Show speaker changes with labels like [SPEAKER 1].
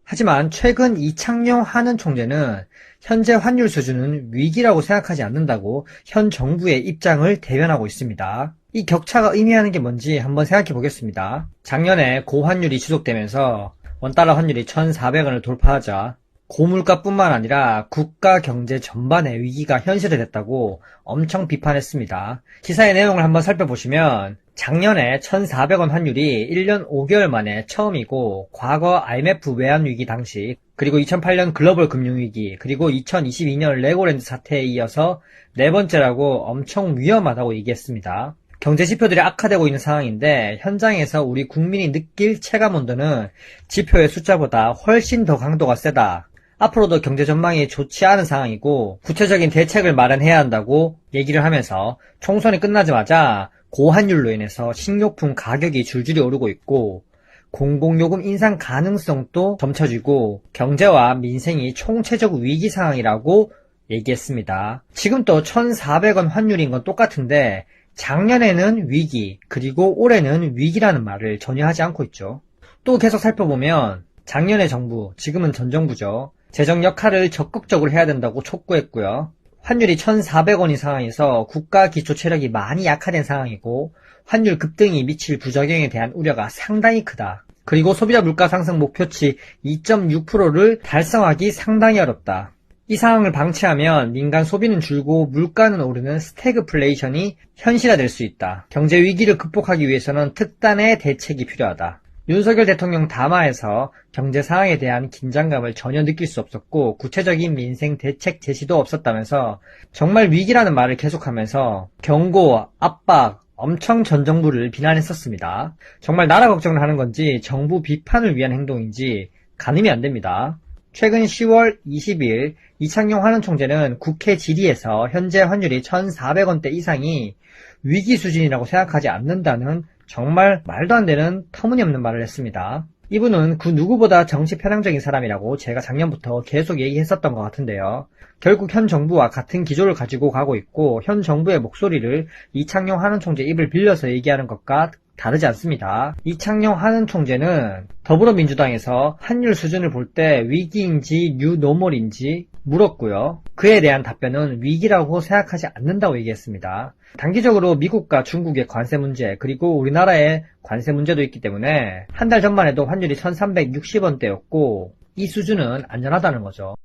[SPEAKER 1] 하지만 최근 이창용 한은 총재는 현재 환율 수준은 위기라고 생각하지 않는다고 현 정부의 입장을 대변하고 있습니다. 이 격차가 의미하는 게 뭔지 한번 생각해 보겠습니다. 작년에 고환율이 지속되면서 원달러 환율이 1,400원을 돌파하자 고물가뿐만 아니라 국가 경제 전반의 위기가 현실화됐다고 엄청 비판했습니다. 기사의 내용을 한번 살펴보시면 작년에 1,400원 환율이 1년 5개월 만에 처음이고 과거 IMF 외환위기 당시 그리고 2008년 글로벌 금융위기 그리고 2022년 레고랜드 사태에 이어서 네 번째라고 엄청 위험하다고 얘기했습니다. 경제 지표들이 악화되고 있는 상황인데 현장에서 우리 국민이 느낄 체감 온도는 지표의 숫자보다 훨씬 더 강도가 세다. 앞으로도 경제 전망이 좋지 않은 상황이고 구체적인 대책을 마련해야 한다고 얘기를 하면서 총선이 끝나자마자 고환율로 인해서 식료품 가격이 줄줄이 오르고 있고 공공요금 인상 가능성도 점쳐지고 경제와 민생이 총체적 위기 상황이라고 얘기했습니다. 지금 또 1,400원 환율인 건 똑같은데 작년에는 위기 그리고 올해는 위기라는 말을 전혀 하지 않고 있죠. 또 계속 살펴보면 작년의 정부, 지금은 전 정부죠. 재정 역할을 적극적으로 해야 된다고 촉구했고요. 환율이 1,400원인 상황에서 국가 기초 체력이 많이 약화된 상황이고 환율 급등이 미칠 부작용에 대한 우려가 상당히 크다. 그리고 소비자 물가 상승 목표치 2.6%를 달성하기 상당히 어렵다. 이 상황을 방치하면 민간 소비는 줄고 물가는 오르는 스태그플레이션이 현실화될 수 있다. 경제 위기를 극복하기 위해서는 특단의 대책이 필요하다. 윤석열 대통령 담화에서 경제 상황에 대한 긴장감을 전혀 느낄 수 없었고 구체적인 민생 대책 제시도 없었다면서 정말 위기라는 말을 계속하면서 경고, 압박, 엄청 전 정부를 비난했었습니다. 정말 나라 걱정을 하는 건지 정부 비판을 위한 행동인지 가늠이 안 됩니다. 최근 10월 20일 이창용 한은 총재는 국회 질의에서 현재 환율이 1,400원대 이상이 위기 수준이라고 생각하지 않는다는 정말 말도 안 되는 터무니없는 말을 했습니다. 이분은 그 누구보다 정치 편향적인 사람이라고 제가 작년부터 계속 얘기했었던 것 같은데요. 결국 현 정부와 같은 기조를 가지고 가고 있고 현 정부의 목소리를 이창용 한은 총재 입을 빌려서 얘기하는 것과 다르지 않습니다. 이창용 한은 총재는 더불어민주당에서 환율 수준을 볼 때 위기인지 뉴노멀인지 물었고요. 그에 대한 답변은 위기라고 생각하지 않는다고 얘기했습니다. 단기적으로 미국과 중국의 관세 문제 그리고 우리나라의 관세 문제도 있기 때문에 한 달 전만 해도 환율이 1,360원대였고 이 수준은 안전하다는 거죠.